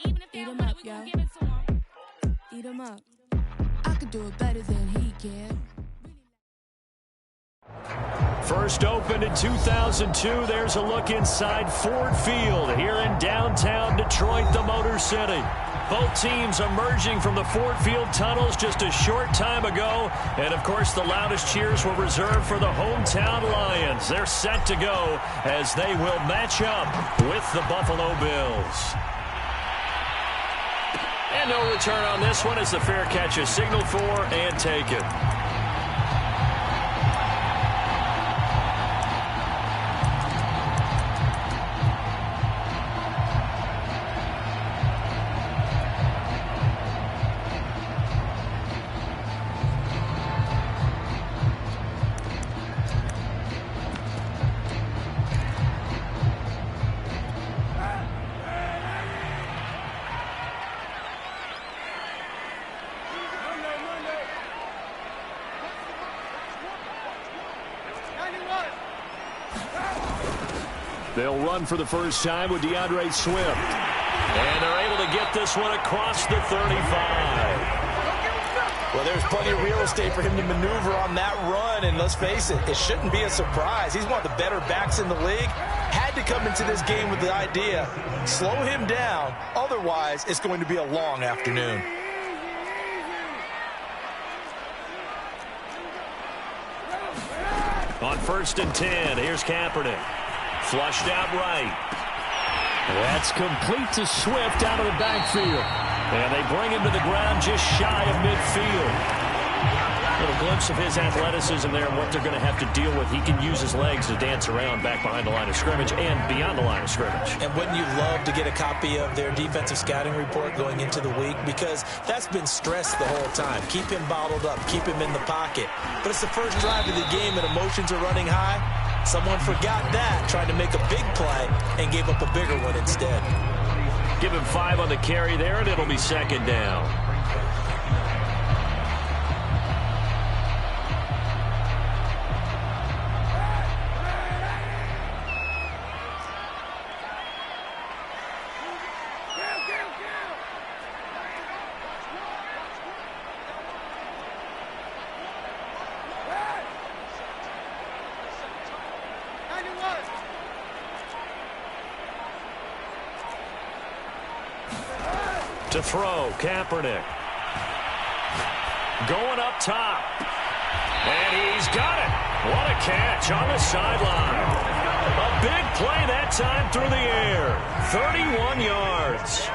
Eat 'em up, yo. Eat 'em up. I could do it better than he can. First opened in 2002. There's a look inside Ford Field here in downtown Detroit, the Motor City. Both teams emerging from the Ford Field tunnels just a short time ago. And, of course, the loudest cheers were reserved for the hometown Lions. They're set to go as they will match up with the Buffalo Bills. And no return on this one as the fair catch is signaled for and taken. They'll run for the first time with DeAndre Swift. And they're able to get this one across the 35. Well, there's plenty of real estate for him to maneuver on that run. And let's face it, it shouldn't be a surprise. He's one of the better backs in the league. Had to come into this game with the idea, slow him down. Otherwise, it's going to be a long afternoon. On 1st and 10, here's Kaepernick. Flushed out right. That's complete to Swift out of the backfield. And they bring him to the ground just shy of midfield. A little glimpse of his athleticism there and what they're going to have to deal with. He can use his legs to dance around back behind the line of scrimmage and beyond the line of scrimmage. And wouldn't you love to get a copy of their defensive scouting report going into the week? Because that's been stressed the whole time. Keep him bottled up. Keep him in the pocket. But it's the first drive of the game and emotions are running high. Someone forgot that, tried to make a big play, and gave up a bigger one instead. Give him 5 on the carry there, and it'll be 2nd down. To throw, Kaepernick. Going up top. And he's got it. What a catch on the sideline. A big play that time through the air. 31 yards.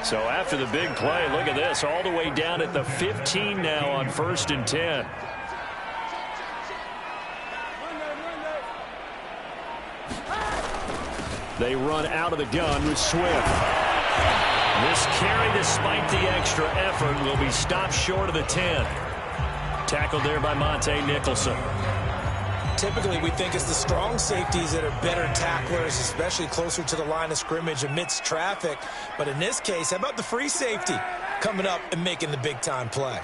So after the big play, look at this. All the way down at the 15 now on 1st and 10. They run out of the gun with Swift. This carry, despite the extra effort, will be stopped short of the 10. Tackled there by Monte Nicholson. Typically, we think it's the strong safeties that are better tacklers, especially closer to the line of scrimmage amidst traffic. But in this case, how about the free safety coming up and making the big-time play?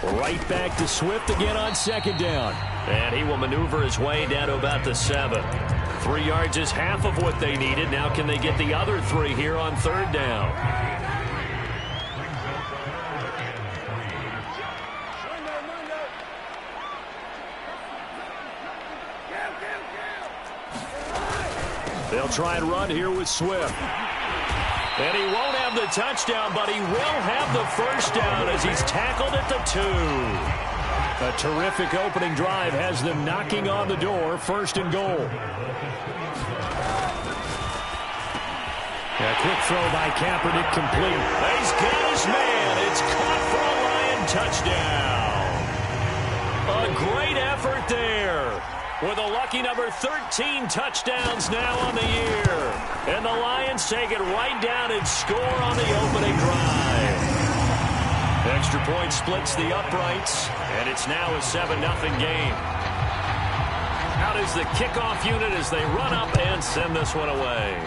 Right back to Swift again on 2nd down. And he will maneuver his way down to about the 7. 3 yards is half of what they needed. Now can they get the other 3 here on 3rd down? They'll try and run here with Swift. And he won't have the touchdown, but he will have the first down as he's tackled at the 2. A terrific opening drive has them knocking on the door, 1st and goal. A quick throw by Kaepernick complete. He's got his man. It's caught for a Lion touchdown. A great effort there. With a lucky number 13 touchdowns now on the year. And the Lions take it right down and score on the opening drive. Extra point splits the uprights, and it's now a 7-0 game. Out is the kickoff unit as they run up and send this one away.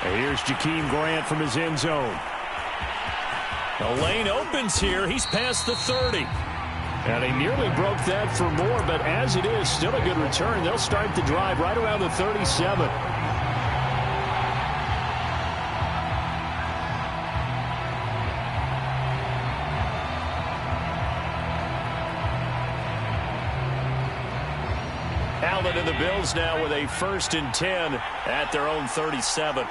And here's Jakeem Grant from his end zone. The lane opens here. He's past the 30. And he nearly broke that for more, but as it is, still a good return. They'll start the drive right around the 37. Allen and the Bills now with a 1st and 10 at their own 37.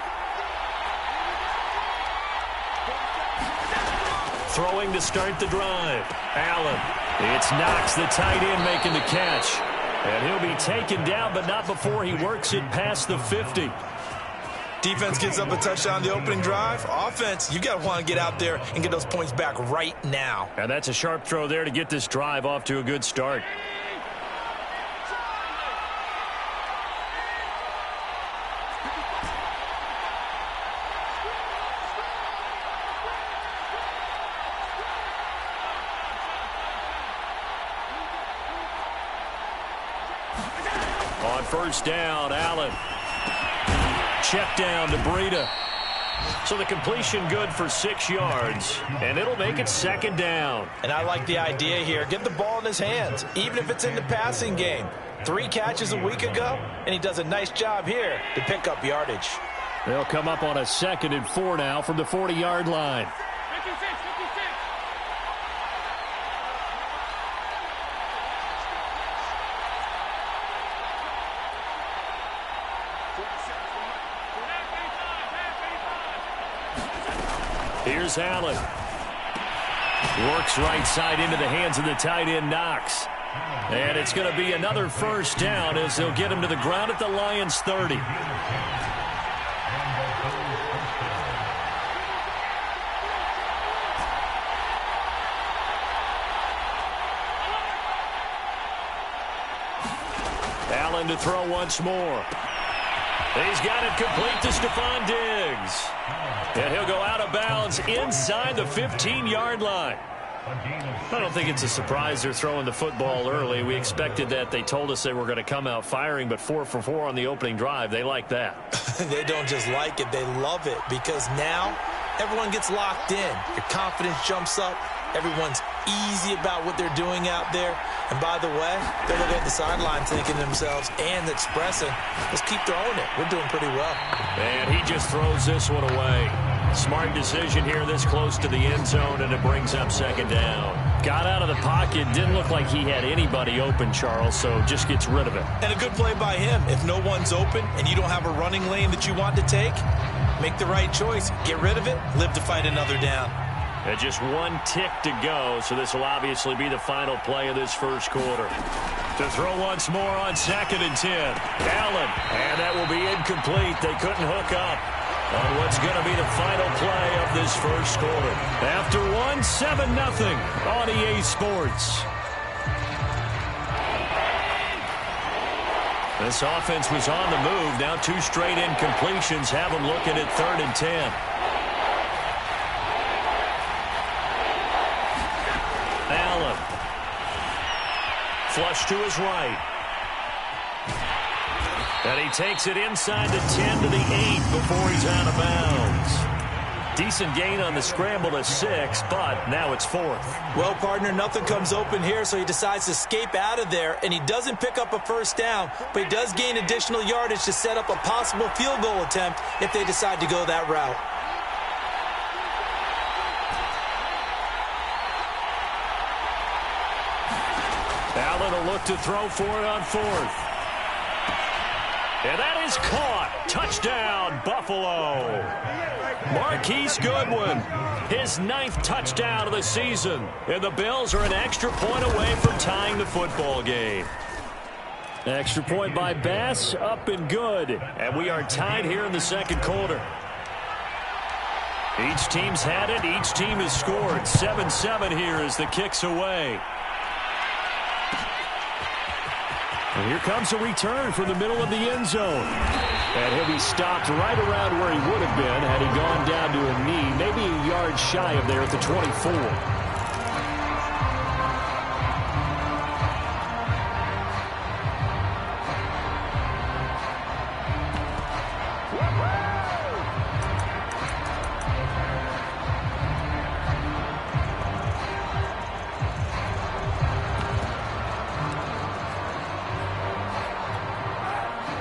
Throwing to start the drive. Allen. It's Knox, the tight end, making the catch. And he'll be taken down, but not before he works it past the 50. Defense gives up a touchdown the opening drive. Offense, you got to want to get out there and get those points back right now. And that's a sharp throw there to get this drive off to a good start. On 1st down, Allen. Check down to Breida. So the completion good for 6 yards, and it'll make it 2nd down. And I like the idea here. Get the ball in his hands, even if it's in the passing game. 3 catches a week ago, and he does a nice job here to pick up yardage. They'll come up on a 2nd and 4 now from the 40-yard line. 56. Here's Allen. Works right side into the hands of the tight end, Knox. And it's going to be another 1st down as they'll get him to the ground at the Lions' 30. Allen to throw once more. He's got it complete to Stephon Diggs. And he'll go out of bounds inside the 15-yard line. I don't think it's a surprise they're throwing the football early. We expected that. They told us they were going to come out firing, but 4 for 4 on the opening drive. They like that. They don't just like it, they love it, because now everyone gets locked in. Your confidence jumps up. Everyone's easy about what they're doing out there. And by the way, they're looking at the sideline thinking to themselves and expressing, let's keep throwing it. We're doing pretty well. And he just throws this one away. Smart decision here this close to the end zone, and it brings up 2nd down. Got out of the pocket. Didn't look like he had anybody open, Charles, so just gets rid of it. And a good play by him. If no one's open and you don't have a running lane that you want to take, make the right choice. Get rid of it. Live to fight another down. And just 1 tick to go, so this will obviously be the final play of this 1st quarter. To throw once more on 2nd and 10. Allen, and that will be incomplete. They couldn't hook up on what's going to be the final play of this 1st quarter. After 1, 7-0 on EA Sports. This offense was on the move. Now 2 straight incompletions have them looking at 3rd and 10. Allen. Flush to his right. And he takes it inside the 10 to the 8 before he's out of bounds. Decent gain on the scramble to 6, but now it's 4th. Well, partner, nothing comes open here, so he decides to escape out of there, and he doesn't pick up a 1st down, but he does gain additional yardage to set up a possible field goal attempt if they decide to go that route. Allen will look to throw for it on 4th. And that is caught. Touchdown, Buffalo. Marquise Goodwin, his 9th touchdown of the season. And the Bills are an extra point away from tying the football game. Extra point by Bass, up and good. And we are tied here in the 2nd quarter. Each team's had it. Each team has scored. 7-7 here as the kick's away. And here comes a return from the middle of the end zone. And he'll be stopped right around where he would have been had he gone down to a knee, maybe a yard shy of there at the 24.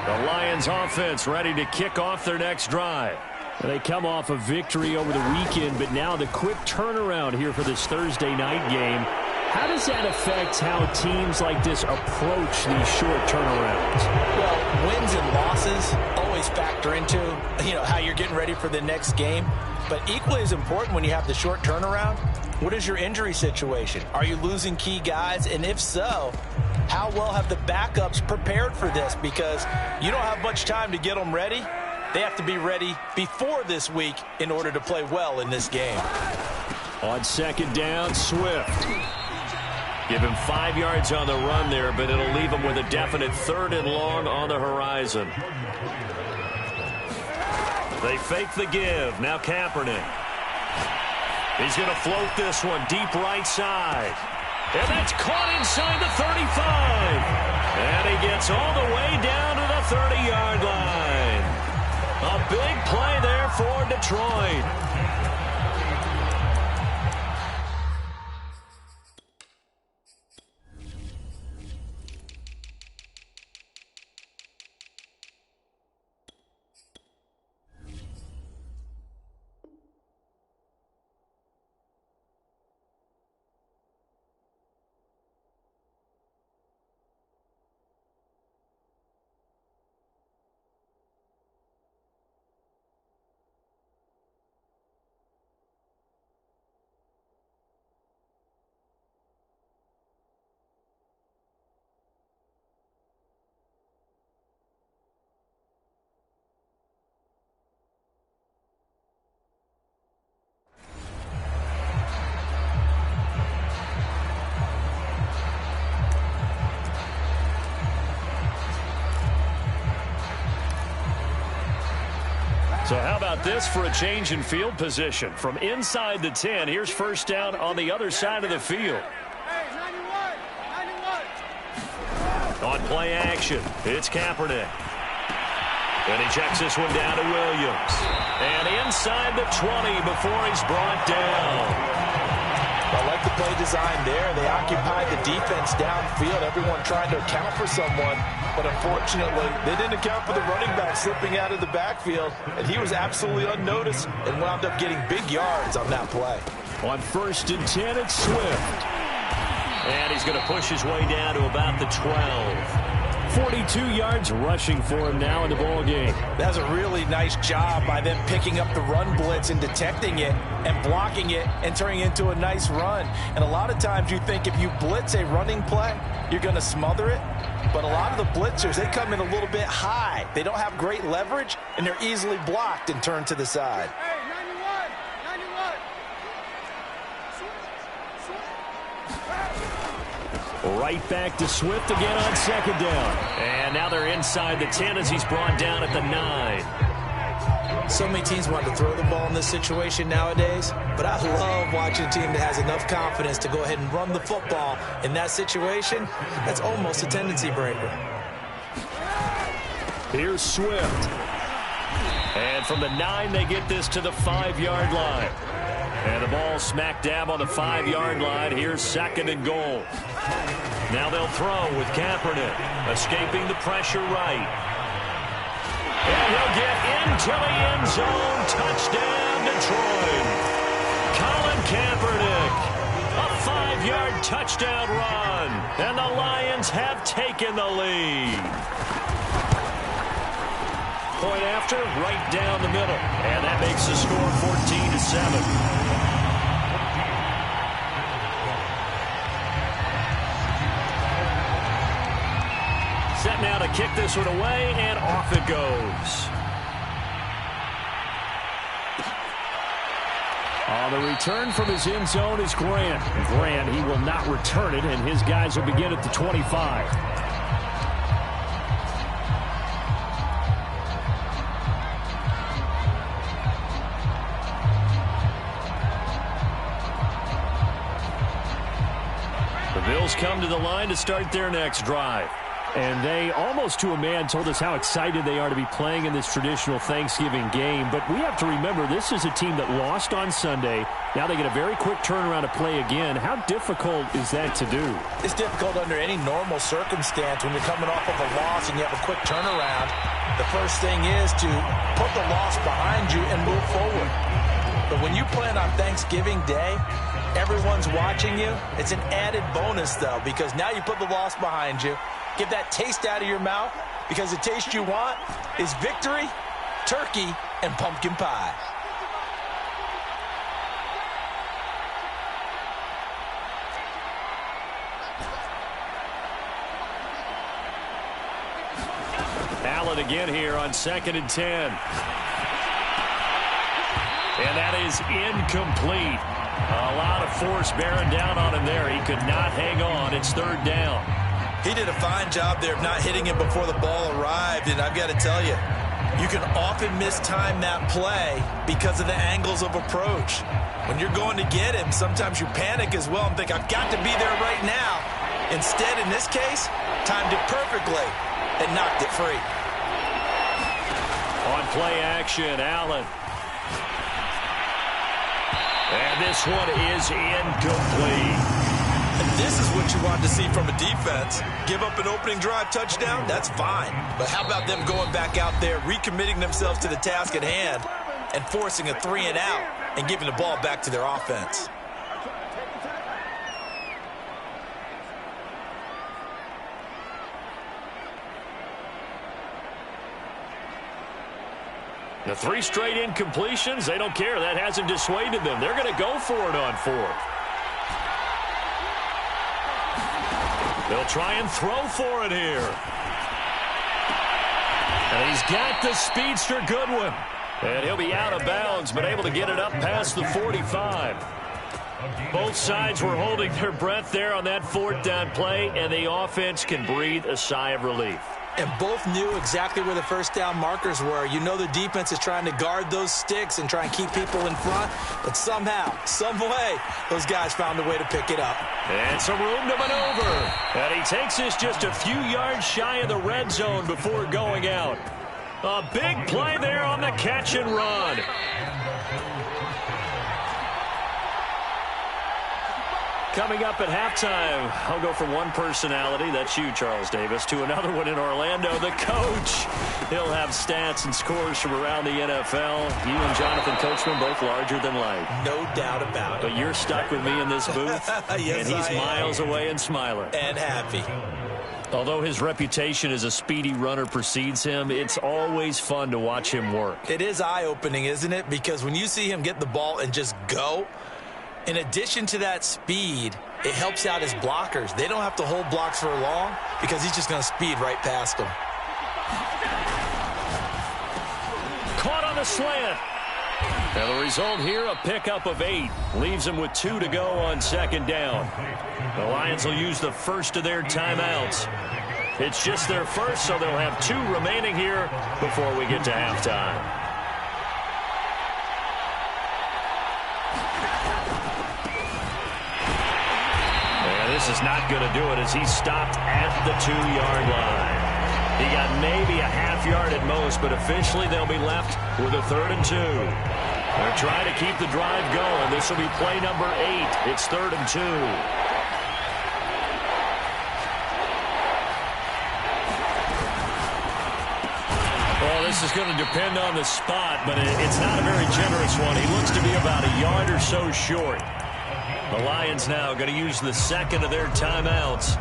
The Lions offense ready to kick off their next drive. They come off a victory over the weekend, but now the quick turnaround here for this Thursday night game. How does that affect how teams like this approach these short turnarounds? Well, wins and losses always factor into, how you're getting ready for the next game. But equally as important when you have the short turnaround, what is your injury situation? Are you losing key guys? And if so, how well have the backups prepared for this? Because you don't have much time to get them ready. They have to be ready before this week in order to play well in this game. On second down, Swift. Give him 5 yards on the run there, but it'll leave him with a definite 3rd and long on the horizon. They fake the give. Now Kaepernick. He's going to float this one deep right side. And that's caught inside the 35. And he gets all the way down to the 30-yard line. A big play there for Detroit. So how about this for a change in field position? From inside the 10, here's first down on the other side of the field. On play action, it's Kaepernick. And he checks this one down to Williams. And inside the 20 before he's brought down. I like the play design there. They occupied the defense downfield, everyone trying to account for someone. But unfortunately, they didn't account for the running back slipping out of the backfield. And he was absolutely unnoticed and wound up getting big yards on that play. On 1st and 10, it's Swift. And he's going to push his way down to about the 12. 42 yards rushing for him now in the ball game. That's a really nice job by them picking up the run blitz and detecting it and blocking it and turning it into a nice run. And a lot of times you think if you blitz a running play, you're going to smother it. But a lot of the blitzers, they come in a little bit high. They don't have great leverage, and they're easily blocked and turned to the side. Right back to Swift again on second down. And now they're inside the 10 as he's brought down at the 9. So many teams want to throw the ball in this situation nowadays, but I love watching a team that has enough confidence to go ahead and run the football. In that situation, that's almost a tendency breaker. Here's Swift. And from the 9, they get this to the 5-yard line. And the ball smack dab on the 5-yard line. Here's 2nd and goal. Now they'll throw with Kaepernick, escaping the pressure right. And he'll get into the end zone. Touchdown, Detroit. Colin Kaepernick, a 5-yard touchdown run. And the Lions have taken the lead. Point after, right down the middle. And that makes the score 14-7. Set now to kick this one away, and off it goes. On the return from his end zone is Grant. Grant, he will not return it, and his guys will begin at the 25. The Bills come to the line to start their next drive. And they, almost to a man, told us how excited they are to be playing in this traditional Thanksgiving game. But we have to remember, this is a team that lost on Sunday. Now they get a very quick turnaround to play again. How difficult is that to do? It's difficult under any normal circumstance when you're coming off of a loss and you have a quick turnaround. The first thing is to put the loss behind you and move forward. But when you play on Thanksgiving Day, everyone's watching you. It's an added bonus, though, because now you put the loss behind you. Get that taste out of your mouth, because the taste you want is victory, turkey, and pumpkin pie. Allen again here on 2nd and 10. And that is incomplete. A lot of force bearing down on him there. He could not hang on. It's 3rd down. He did a fine job there of not hitting him before the ball arrived, and I've got to tell you, you can often mistime that play because of the angles of approach. When you're going to get him, sometimes you panic as well and think, I've got to be there right now. Instead, in this case, timed it perfectly and knocked it free. On play action, Allen. And this one is incomplete. And this is what you want to see from a defense. Give up an opening drive touchdown, that's fine. But how about them going back out there, recommitting themselves to the task at hand, and forcing a 3-and-out and giving the ball back to their offense? The 3 straight incompletions, they don't care. That hasn't dissuaded them. They're going to go for it on 4th. They'll try and throw for it here. And he's got the speedster Goodwin. And he'll be out of bounds, but able to get it up past the 45. Both sides were holding their breath there on that 4th down play, and the offense can breathe a sigh of relief. And both knew exactly where the first down markers were. You know the defense is trying to guard those sticks and try and keep people in front. But somehow, some way, those guys found a way to pick it up. And some room to maneuver. And he takes this just a few yards shy of the red zone before going out. A big play there on the catch and run. Coming up at halftime, I'll go from one personality, that's you, Charles Davis, to another one in Orlando, the coach. He'll have stats and scores from around the NFL. You and Jonathan Coachman, both larger than life. No doubt about it. But you're stuck with me in this booth, yes, and he's miles away and smiling. And happy. Although his reputation as a speedy runner precedes him, it's always fun to watch him work. It is eye-opening, isn't it? Because when you see him get the ball and just go, in addition to that speed, it helps out his blockers. They don't have to hold blocks for long because he's just going to speed right past them. Caught on the slant. And the result here, a pickup of 8. Leaves them with 2 to go on 2nd down. The Lions will use the first of their timeouts. It's just their first, so they'll have 2 remaining here before we get to halftime. This is not going to do it as he's stopped at the 2-yard line. He got maybe a half yard at most, but officially they'll be left with a 3rd and 2. They're trying to keep the drive going. This will be play number 8. It's 3rd and 2. Well, this is going to depend on the spot, but it's not a very generous one. He looks to be about a yard or so short. The Lions now going to use the 2nd of their timeouts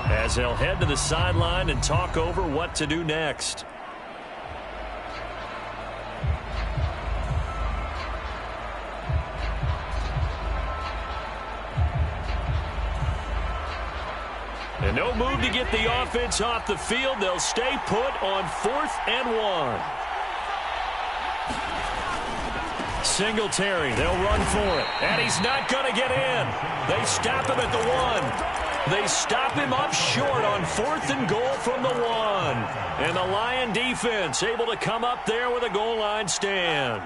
as they'll head to the sideline and talk over what to do next. And no move to get the offense off the field. They'll stay put on 4th and 1. Singletary, they'll run for it. And he's not going to get in. They stop him at the 1. They stop him up short on 4th and goal from the 1. And the Lion defense able to come up there with a goal line stand.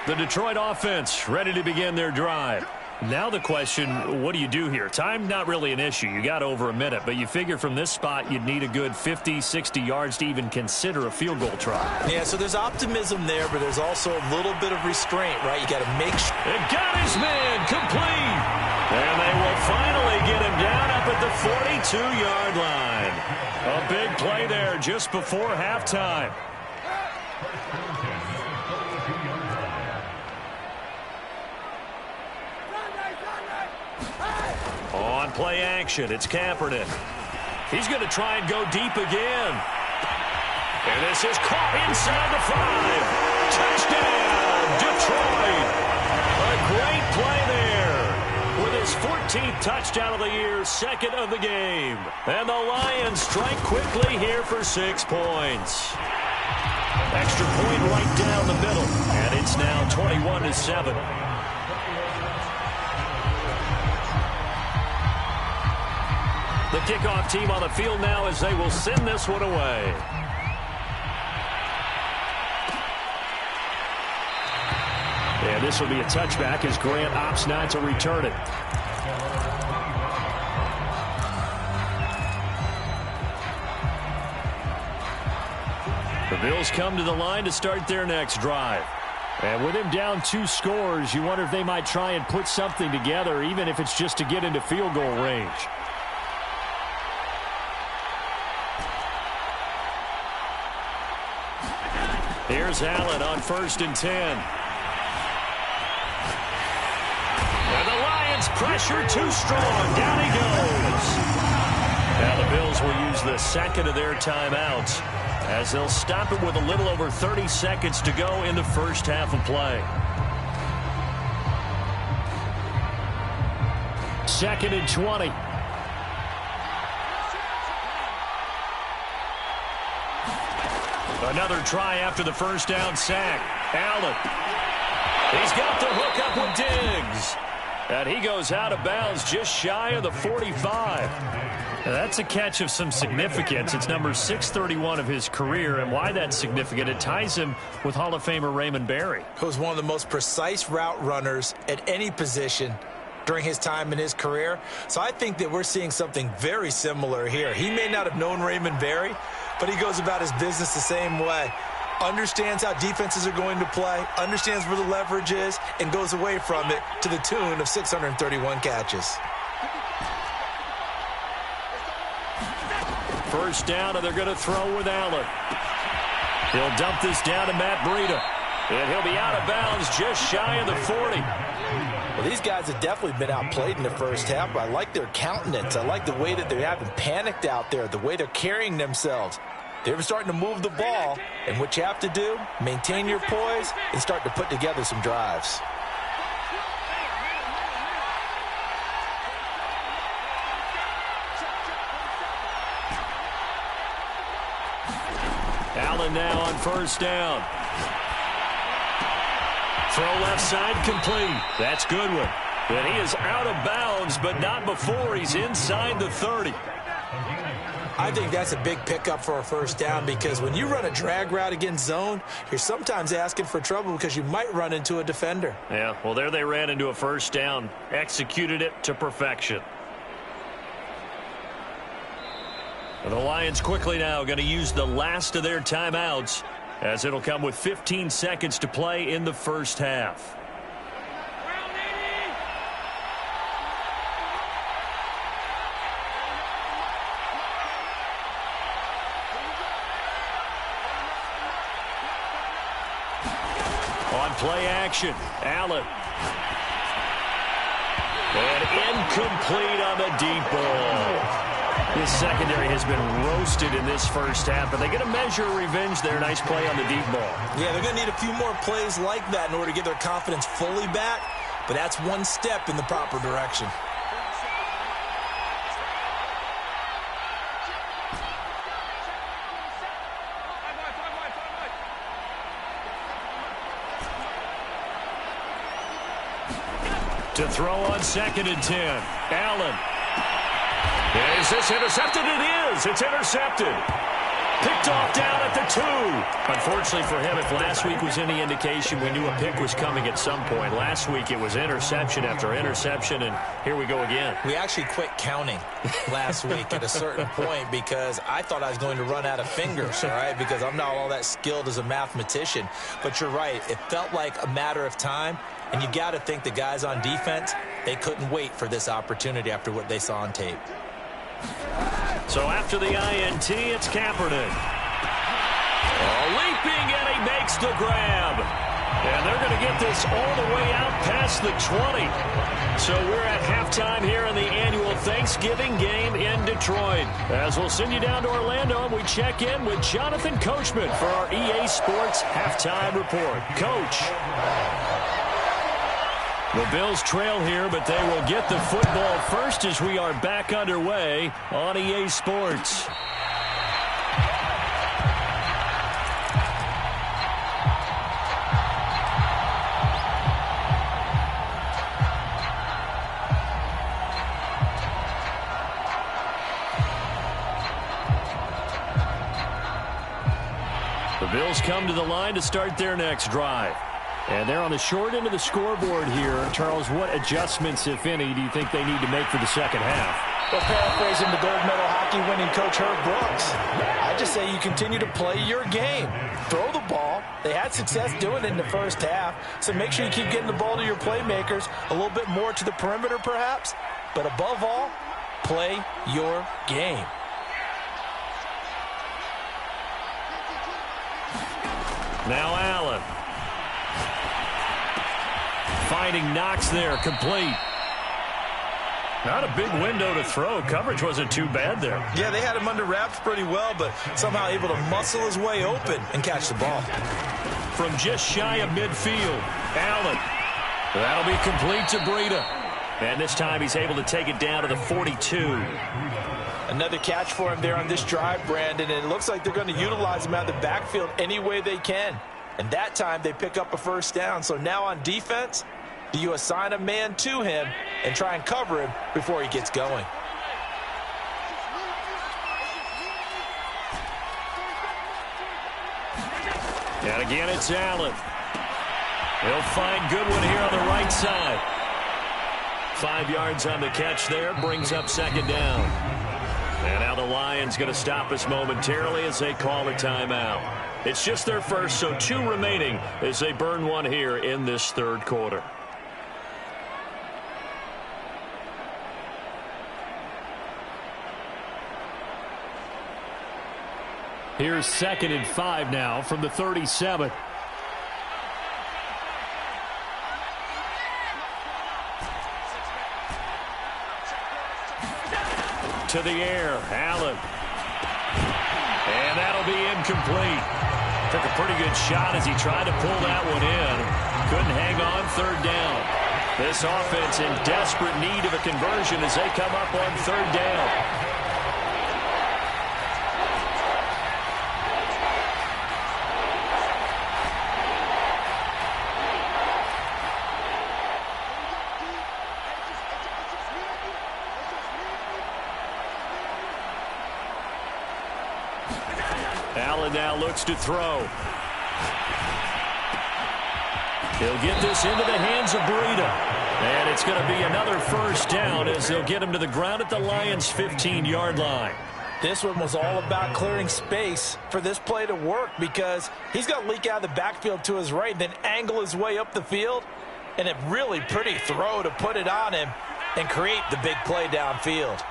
The Detroit offense ready to begin their drive. Now the question, what do you do here? Time, not really an issue. You got over a minute, but you figure from this spot you'd need a good 50, 60 yards to even consider a field goal try. Yeah, so there's optimism there, but there's also a little bit of restraint, right? You got to make sure. It got his man complete. And they will finally get him down up at the 42-yard line. A big play there just before halftime. On play action, it's Kaepernick. He's going to try and go deep again. And this is caught inside the 5. Touchdown, Detroit. A great play there. With his 14th touchdown of the year, second of the game. And the Lions strike quickly here for 6 points. Extra point right down the middle. And it's now 21-7. The kickoff team on the field now as they will send this one away. And this will be a touchback as Grant opts not to return it. The Bills come to the line to start their next drive. And with him down 2 scores, you wonder if they might try and put something together, even if it's just to get into field goal range. Here's Allen on 1st and 10. And the Lions pressure too strong. Down he goes. Now the Bills will use the second of their timeouts as they'll stop it with a little over 30 seconds to go in the first half of play. 2nd and 20. Another try after the first down sack. Allen. He's got the hook up with Diggs. And he goes out of bounds just shy of the 45. Now that's a catch of some significance. It's number 631 of his career. And why that's significant, it ties him with Hall of Famer Raymond Berry. He was one of the most precise route runners at any position during his time in his career. So I think that we're seeing something very similar here. He may not have known Raymond Berry, but he goes about his business the same way. Understands how defenses are going to play, understands where the leverage is, and goes away from it to the tune of 631 catches. First down, and they're going to throw with Allen. He'll dump this down to Matt Breida. And he'll be out of bounds just shy of the 40. Well, these guys have definitely been outplayed in the first half, but I like their countenance. I like the way that they haven't panicked out there, the way they're carrying themselves. They're starting to move the ball, and what you have to do, maintain your poise and start to put together some drives. Allen now on first down. Throw left side complete. That's Goodwin. And he is out of bounds, but not before he's inside the 30. I think that's a big pickup for a first down because when you run a drag route against zone, you're sometimes asking for trouble because you might run into a defender. Yeah, well, there they ran into a first down, executed it to perfection. The Lions quickly now going to use the last of their timeouts as it'll come with 15 seconds to play in the first half. On play action, Allen. And incomplete on the deep ball. His secondary has been roasted in this first half, but they're going to measure revenge there. Nice play on the deep ball. Yeah, they're going to need a few more plays like that in order to get their confidence fully back, but that's one step in the proper direction. To throw on 2nd and 10. Allen. Is this intercepted? It is. It's intercepted. Picked off down at the 2. Unfortunately for him, if last week was any indication, we knew a pick was coming at some point. Last week it was interception after interception, and here we go again. We actually quit counting last week at a certain point because I thought I was going to run out of fingers, all right, because I'm not all that skilled as a mathematician. But you're right. It felt like a matter of time, and you got to think the guys on defense, they couldn't wait for this opportunity after what they saw on tape. So after the INT, it's Kaepernick. Leaping, and he makes the grab. And they're going to get this all the way out past the 20. So we're at halftime here in the annual Thanksgiving game in Detroit. As we'll send you down to Orlando, and we check in with Jonathan Coachman for our EA Sports Halftime Report. Coach. The Bills trail here, but they will get the football first as we are back underway on EA Sports. The Bills come to the line to start their next drive. And they're on the short end of the scoreboard here. Charles, what adjustments, if any, do you think they need to make for the second half? Well, paraphrasing the gold medal hockey winning coach Herb Brooks, I just say you continue to play your game. Throw the ball. They had success doing it in the first half, so make sure you keep getting the ball to your playmakers, a little bit more to the perimeter perhaps, but above all, play your game. Now Allen. Finding Knox there, complete. Not a big window to throw. Coverage wasn't too bad there. Yeah, they had him under wraps pretty well, but somehow able to muscle his way open and catch the ball. From just shy of midfield, Allen. That'll be complete to Breida. And this time he's able to take it down to the 42. Another catch for him there on this drive, Brandon, and it looks like they're going to utilize him out of the backfield any way they can. And that time they pick up a first down. So now on defense, do you assign a man to him and try and cover him before he gets going? And again, it's Allen. He'll find Goodwin here on the right side. 5 yards on the catch there, brings up second down. And now the Lions going to stop us momentarily as they call a timeout. It's just their first, so 2 remaining as they burn one here in this third quarter. Here's 2nd and 5 now from the 37. To the air, Allen. And that'll be incomplete. Took a pretty good shot as he tried to pull that one in. Couldn't hang on, third down. This offense in desperate need of a conversion as they come up on third down. Allen now looks to throw. He'll get this into the hands of Breida. And it's going to be another first down as they'll get him to the ground at the Lions' 15-yard line. This one was all about clearing space for this play to work because he's got to leak out of the backfield to his right, then angle his way up the field. And a really pretty throw to put it on him and create the big play downfield.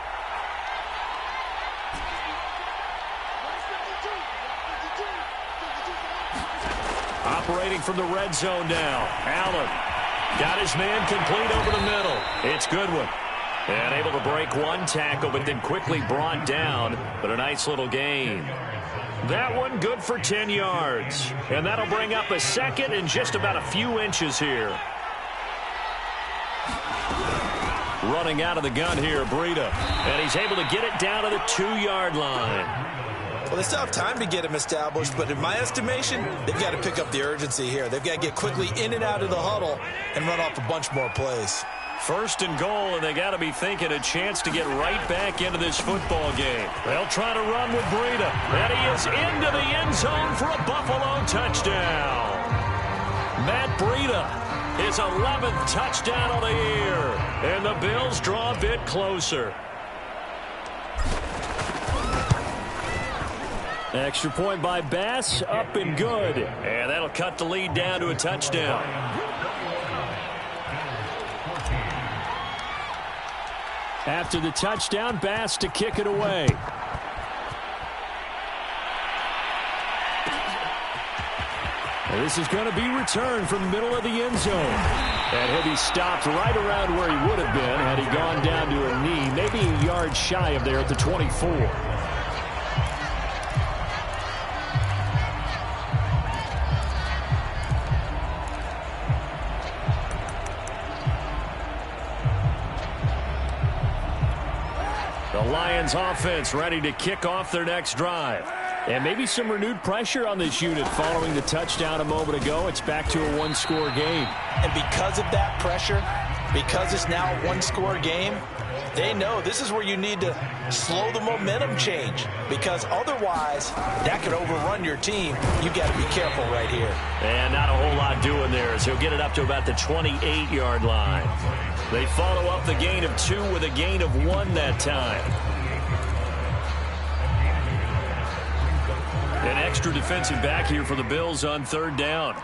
Operating from the red zone now. Allen got his man complete over the middle. It's Goodwin. And able to break one tackle, but then quickly brought down. But a nice little gain. That one good for 10 yards. And that'll bring up a second and just about a few inches here. Running out of the gun here, Breida. And he's able to get it down to the 2-yard line. Well, they still have time to get him established, but in my estimation, they've got to pick up the urgency here. They've got to get quickly in and out of the huddle and run off a bunch more plays. First and goal, and they got to be thinking a chance to get right back into this football game. They'll try to run with Breida. And he is into the end zone for a Buffalo touchdown. Matt Breida, his 11th touchdown of the year. And the Bills draw a bit closer. Extra point by Bass, up and good. And that'll cut the lead down to a touchdown. After the touchdown, Bass to kick it away. And this is going to be returned from the middle of the end zone. And he'll be stopped right around where he would have been had he gone down to a knee, maybe a yard shy of there at the 24. The Lions offense ready to kick off their next drive. And maybe some renewed pressure on this unit following the touchdown a moment ago. It's back to a one-score game. And because of that pressure, because it's now a one-score game, they know this is where you need to slow the momentum change, because otherwise that could overrun your team. You've got to be careful right here. And not a whole lot doing there, as he'll get it up to about the 28-yard line. They follow up the gain of 2 with a gain of 1 that time. An extra defensive back here for the Bills on 3rd down.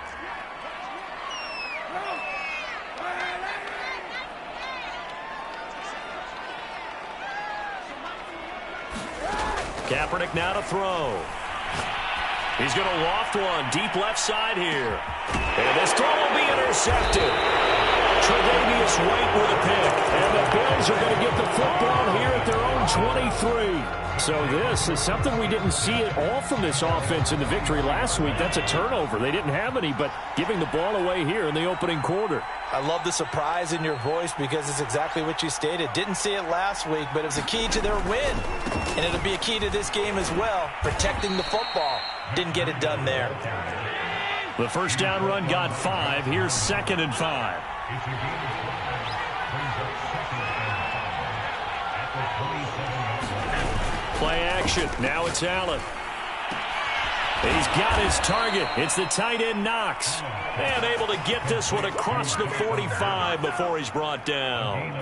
Kaepernick now to throw. He's going to loft one deep left side here. And this throw will be intercepted. Tre'Davious White with a pick. And the Bills are going to get the football here at their own 23. So this is something we didn't see at all from this offense in the victory last week. That's a turnover. They didn't have any, but giving the ball away here in the opening quarter. I love the surprise in your voice, because it's exactly what you stated. Didn't see it last week, but it was a key to their win. And it'll be a key to this game as well, protecting the football. Didn't get it done there. The first down run got 5. Here's 2nd and 5. Play action. Now it's Allen. He's got his target. It's the tight end Knox. And able to get this one across the 45 before he's brought down.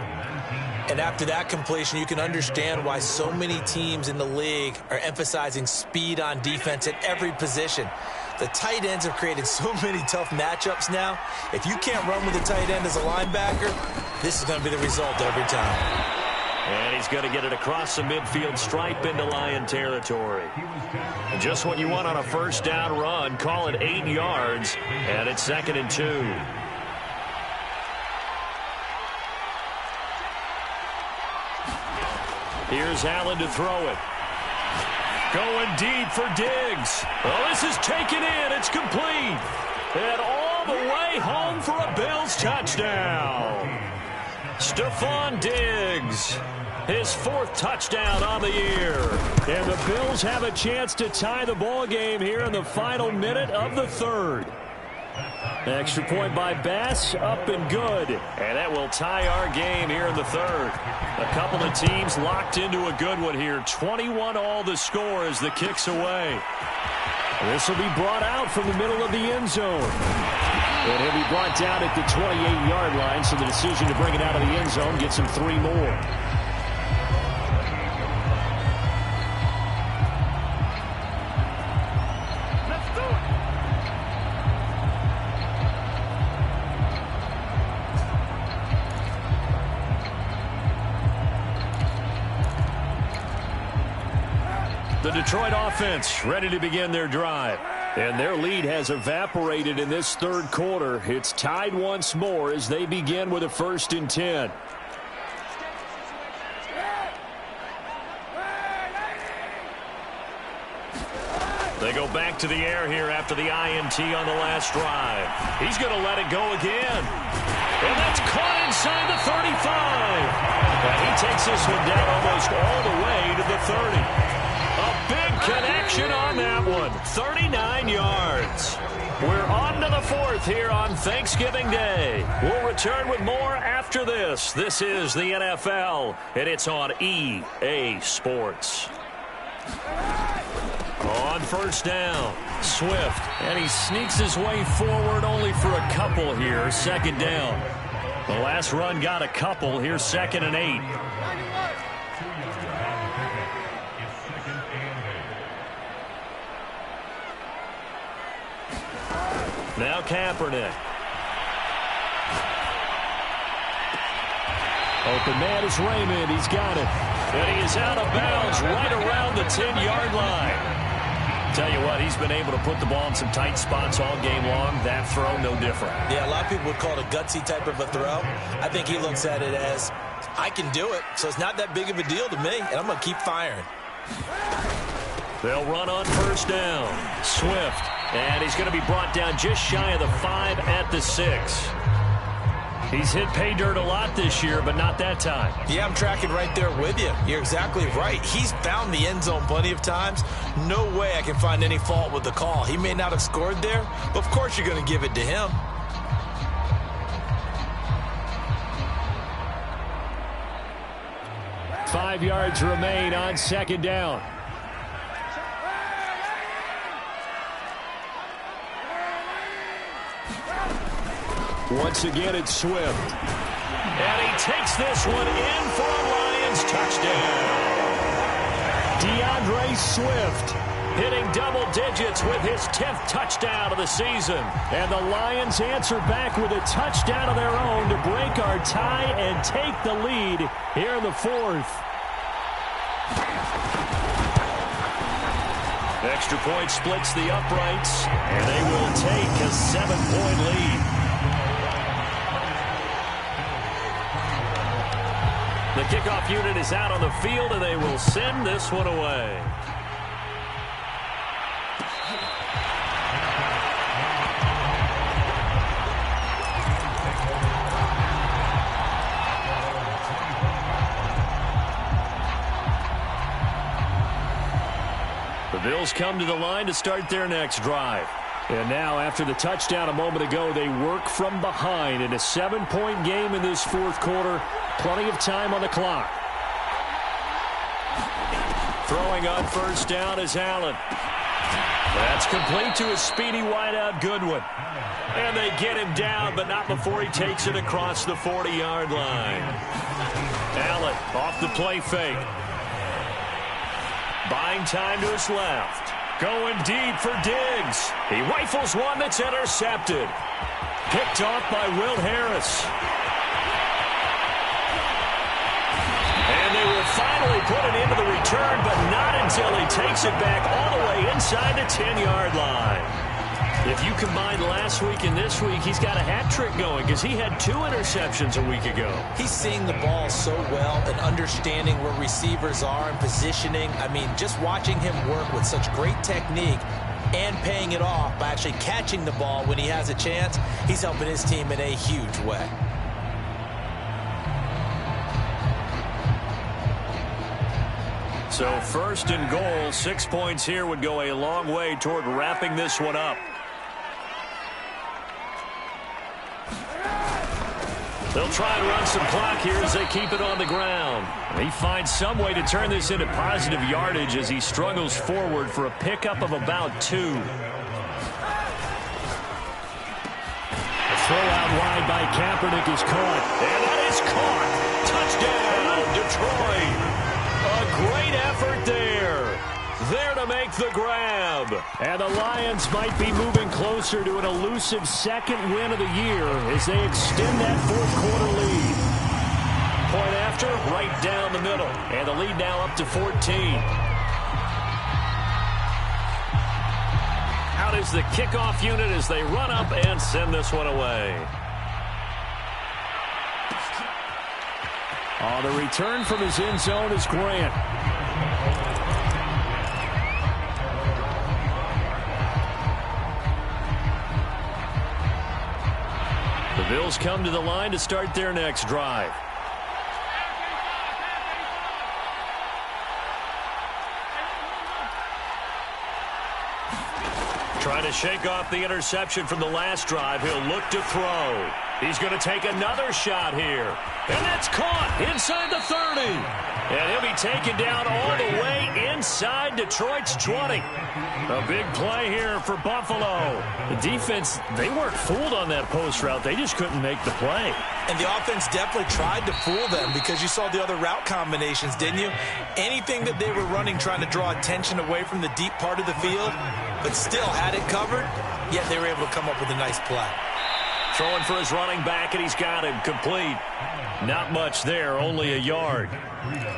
And after that completion, you can understand why so many teams in the league are emphasizing speed on defense at every position. The tight ends have created so many tough matchups now. If you can't run with the tight end as a linebacker, this is going to be the result every time. And he's going to get it across the midfield stripe into Lion territory. And just what you want on a first down run. Call it 8 yards, and it's 2nd and 2. Here's Allen to throw it. Going deep for Diggs. Well, this is taken in. It's complete. And all the way home for a Bills touchdown. Stephon Diggs, his 4th touchdown on the year. And the Bills have a chance to tie the ball game here in the final minute of the 3rd. Extra point by Bass, up and good. And that will tie our game here in the 3rd. A couple of teams locked into a good one here. 21-all the score as the kick's away. This will be brought out from the middle of the end zone. And he'll be brought down at the 28-yard line, so the decision to bring it out of the end zone gets him 3 more. The Detroit offense ready to begin their drive. And their lead has evaporated in this 3rd quarter. It's tied once more as they begin with a 1st and 10. They go back to the air here after the INT on the last drive. He's going to let it go again. And that's caught inside the 35. And he takes this one down almost all the way to the 30. A big connection on that one. 39 yards. We're on to the 4th here on Thanksgiving Day. We'll return with more after this. This is the NFL, and it's on EA Sports. On On first down, Swift. And he sneaks his way forward only for a couple here. Second down. The last run got a couple. Here's 2nd and 8. Now Kaepernick. Open man is Raymond. He's got it. And he is out of bounds right around the 10-yard line. Tell you what, he's been able to put the ball in some tight spots all game long. That throw, no different. Yeah, a lot of people would call it a gutsy type of a throw. I think he looks at it as, I can do it, so it's not that big of a deal to me, and I'm going to keep firing. They'll run on first down. Swift. And he's going to be brought down just shy of the 5 at the 6. He's hit pay dirt a lot this year, but not that time. Yeah, I'm tracking right there with you. You're exactly right. He's found the end zone plenty of times. No way I can find any fault with the call. He may not have scored there, but of course you're going to give it to him. Five yards remain on second down. Once again, it's Swift. And he takes this one in for a Lions touchdown. DeAndre Swift hitting double digits with his 10th touchdown of the season. And the Lions answer back with a touchdown of their own to break our tie and take the lead here in the 4th. Extra point splits the uprights, and they will take a 7-point lead. The kickoff unit is out on the field, and they will send this one away. The Bills come to the line to start their next drive. And now, after the touchdown a moment ago, they work from behind in a 7-point game in this 4th quarter. Plenty of time on the clock. Throwing on first down is Allen. That's complete to a speedy wideout Goodwin. And they get him down, but not before he takes it across the 40-yard line. Allen off the play fake. Buying time to his left. Going deep for Diggs. He rifles one that's intercepted. Picked off by Will Harris. And they will finally put it into the return, but not until he takes it back all the way inside the 10-yard line. If you combine last week and this week, he's got a hat trick going because he had 2 interceptions a week ago. He's seeing the ball so well and understanding where receivers are and positioning. I mean, just watching him work with such great technique and paying it off by actually catching the ball when he has a chance, he's helping his team in a huge way. So 1st and goal, 6 points here would go a long way toward wrapping this one up. They'll try and run some clock here as they keep it on the ground. He finds some way to turn this into positive yardage as he struggles forward for a pickup of about 2. A throw out wide by Kaepernick is caught. And that is caught. Touchdown, Detroit. A great effort there. There to make the grab. And the Lions might be moving closer to an elusive 2nd win of the year as they extend that 4th quarter lead. Point after, right down the middle. And the lead now up to 14. Out is the kickoff unit as they run up and send this one away. On the return from his end zone is Grant. The Bills come to the line to start their next drive. Trying to shake off the interception from the last drive. He'll look to throw. He's going to take another shot here. And that's caught inside the 30. And he'll be taken down all the way inside Detroit's 20. A big play here for Buffalo. The defense, they weren't fooled on that post route. They just couldn't make the play. And the offense definitely tried to fool them because you saw the other route combinations, didn't you? Anything that they were running trying to draw attention away from the deep part of the field, but still had it covered, yet they were able to come up with a nice play. Throwing for his running back, and he's got him complete. Not much there, only a yard.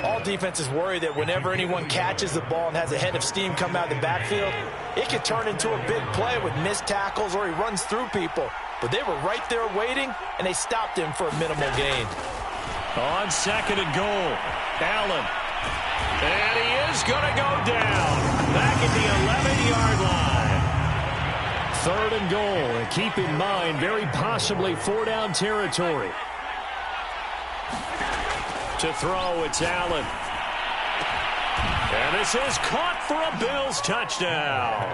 All defenses worry that whenever anyone catches the ball and has a head of steam come out of the backfield, it could turn into a big play with missed tackles or he runs through people. But they were right there waiting, and they stopped him for a minimal gain. On 2nd and goal, Allen. And he is going to go down. Back at the 11-yard line. 3rd and goal. And keep in mind, very possibly 4-down territory. To throw, it's Allen. And this is caught for a Bills touchdown.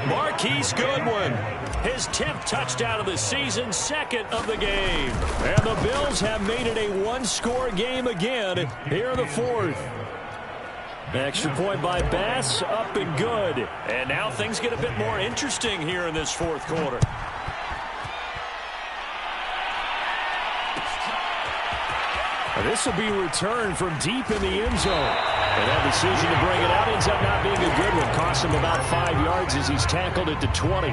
Marquise Goodwin, his 10th touchdown of the season, 2nd of the game. And the Bills have made it a one-score game again here in the 4th. Extra point by Bass, up and good. And now things get a bit more interesting here in this 4th quarter. This will be returned from deep in the end zone. And that decision to bring it out ends up not being a good one. Costs him about 5 yards as he's tackled at the 20.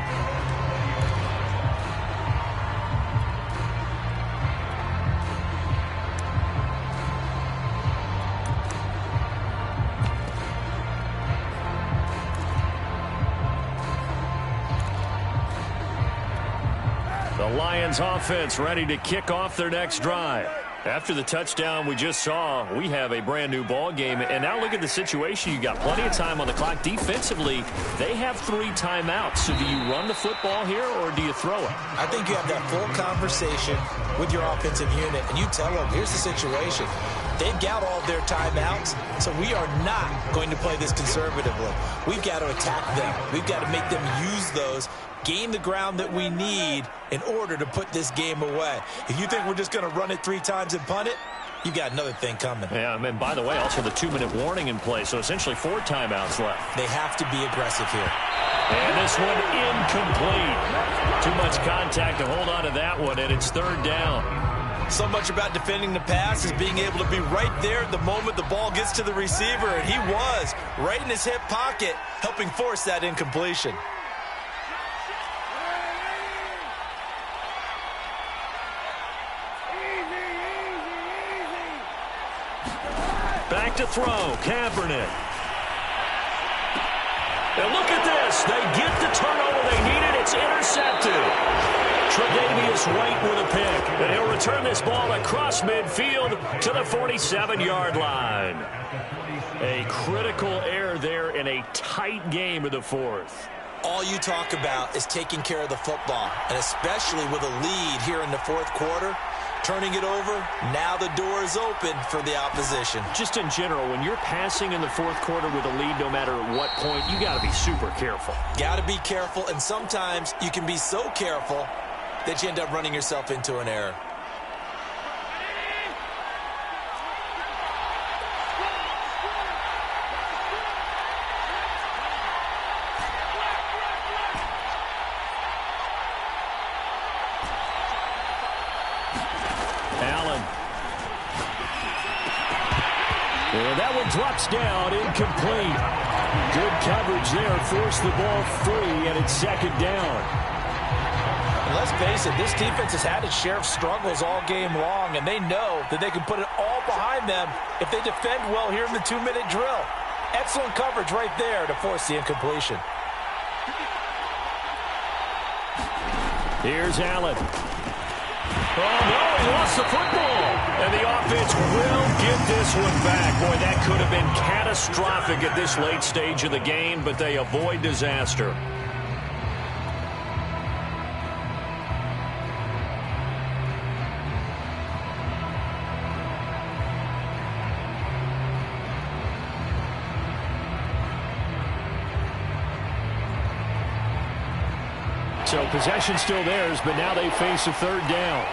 The Lions offense ready to kick off their next drive. After the touchdown we just saw, we have a brand-new ball game. And now look at the situation. You got plenty of time on the clock. Defensively, they have 3 timeouts. So do you run the football here or do you throw it? I think you have that full conversation with your offensive unit, and you tell them, here's the situation. They've got all of their timeouts, so we are not going to play this conservatively. We've got to attack them. We've got to make them use those, gain the ground that we need in order to put this game away. If you think we're just going to run it 3 times and punt it, you got another thing coming. Yeah, and by the way, also the 2-minute warning in play, so essentially 4 timeouts left. They have to be aggressive here. And this one incomplete. Too much contact to hold on to that one, and it's 3rd down. So much about defending the pass is being able to be right there at the moment the ball gets to the receiver, and he was right in his hip pocket, helping force that incompletion. Back to throw, Kaepernick. And look at this. They get the turnover they needed. It's intercepted. Tre'Davious White with a pick. And he'll return this ball across midfield to the 47-yard line. A critical error there in a tight game of the 4th. All you talk about is taking care of the football, and especially with a lead here in the 4th quarter. Turning it over, now the door is open for the opposition. Just in general, when you're passing in the 4th quarter with a lead, no matter at what point, you got to be super careful. Got to be careful, and sometimes you can be so careful that you end up running yourself into an error. And that one drops down, incomplete. Good coverage there, forced the ball free, and it's 2nd down. And let's face it, this defense has had its share of struggles all game long, and they know that they can put it all behind them if they defend well here in the 2-minute drill. Excellent coverage right there to force the incompletion. Here's Allen. Oh, no, he lost the football. And the offense will get this one back. Boy, that could have been catastrophic at this late stage of the game, but they avoid disaster. So possession still theirs, but now they face a 3rd down.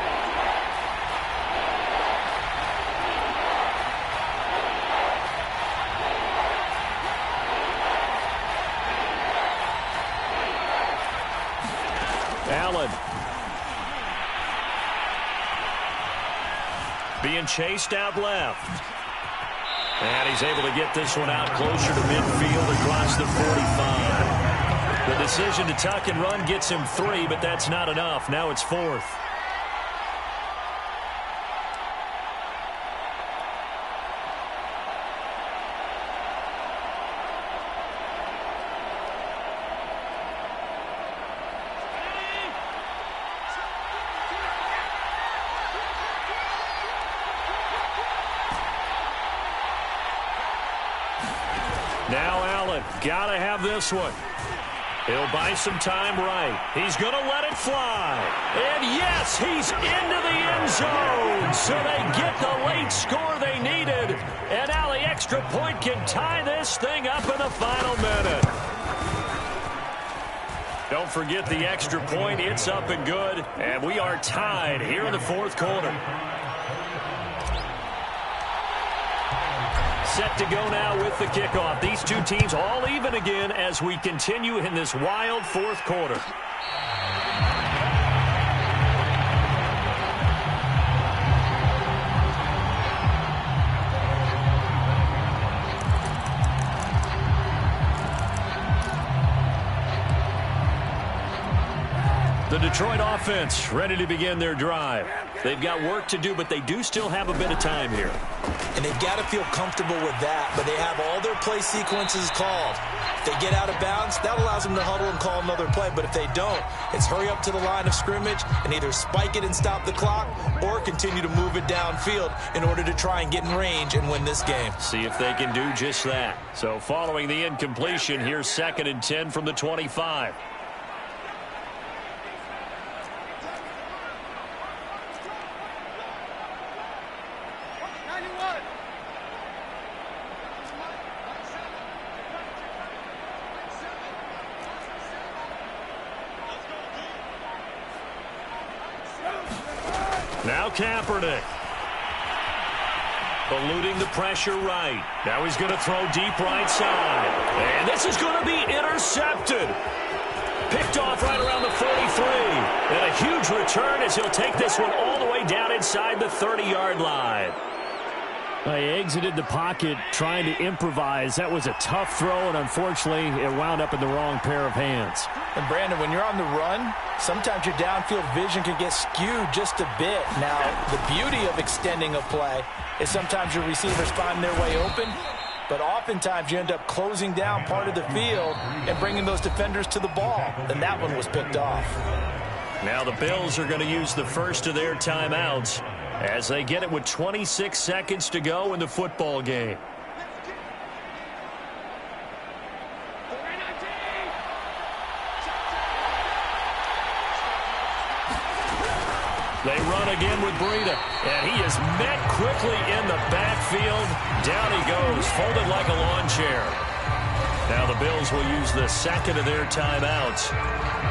Allen. Being chased out left. And he's able to get this one out closer to midfield across the 45. The decision to tuck and run gets him 3, but that's not enough. Now it's 4th. Now Allen, gotta have this one. He'll buy some time right. He's going to let it fly. And yes, he's into the end zone. So they get the late score they needed. And now the extra point can tie this thing up in the final minute. Don't forget the extra point. It's up and good. And we are tied here in the 4th quarter. Set to go now with the kickoff. These two teams all even again as we continue in this wild 4th quarter. The Detroit offense ready to begin their drive. They've got work to do, but they do still have a bit of time here. And they've got to feel comfortable with that, but they have all their play sequences called. If they get out of bounds, that allows them to huddle and call another play. But if they don't, it's hurry up to the line of scrimmage and either spike it and stop the clock or continue to move it downfield in order to try and get in range and win this game. See if they can do just that. So following the incompletion, here's 2nd and 10 from the 25. Now Kaepernick. Eluding the pressure right. Now he's going to throw deep right side. And this is going to be intercepted. Picked off right around the 43. And a huge return as he'll take this one all the way down inside the 30-yard line. He exited the pocket trying to improvise. That was a tough throw, and unfortunately, it wound up in the wrong pair of hands. And, Brandon, when you're on the run, sometimes your downfield vision can get skewed just a bit. Now, the beauty of extending a play is sometimes your receivers find their way open, but oftentimes you end up closing down part of the field and bringing those defenders to the ball. And that one was picked off. Now the Bills are going to use the first of their timeouts as they get it with 26 seconds to go in the football game. They run again with Breida, and he is met quickly in the backfield. Down he goes, folded like a lawn chair. Now the Bills will use the second of their timeouts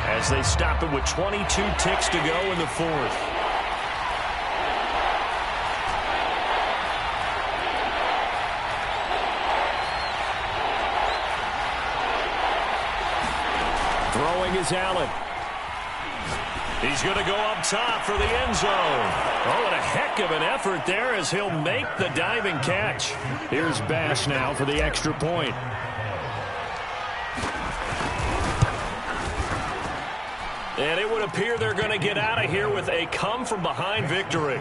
as they stop it with 22 ticks to go in the 4th. Throwing is Allen. He's going to go up top for the end zone. Oh, and a heck of an effort there as he'll make the diving catch. Here's Bass now for the extra point. And it would appear they're going to get out of here with a come-from-behind victory.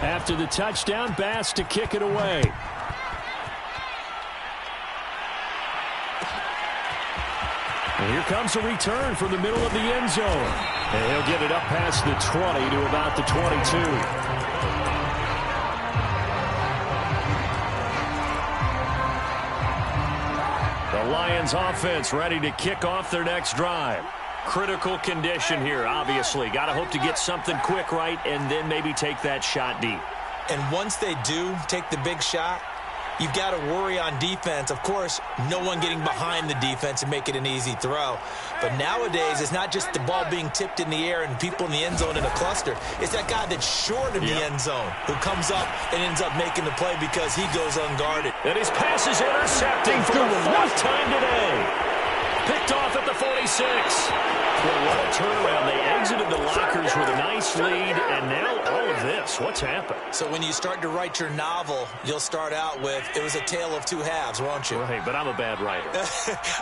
After the touchdown, Bass to kick it away. And here comes a return from the middle of the end zone. And he'll get it up past the 20 to about the 22. The Lions offense ready to kick off their next drive. Critical condition here, obviously. Got to hope to get something quick right and then maybe take that shot deep. And once they do take the big shot, you've got to worry on defense. Of course, no one getting behind the defense and make it an easy throw. But nowadays, it's not just the ball being tipped in the air and people in the end zone in a cluster. It's that guy that's short in the end zone who comes up and ends up making the play because he goes unguarded. And his pass is intercepting for the 4th time today. Picked off at the Well, what a turnaround. They exited the lockers with a nice lead, and now all of this. What's happened? So when you start to write your novel, you'll start out with, it was a tale of two halves, won't you? Right, but I'm a bad writer.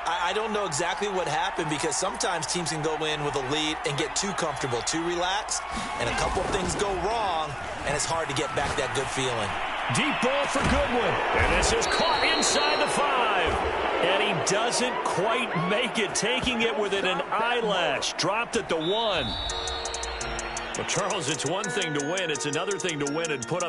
I don't know exactly what happened, because sometimes teams can go in with a lead and get too comfortable, too relaxed, and a couple of things go wrong, and it's hard to get back that good feeling. Deep ball for Goodwin. And this is caught inside the 5. And he doesn't quite make it, taking it within an eyelash. Dropped at the 1. Well, Charles, it's one thing to win. It's another thing to win and put up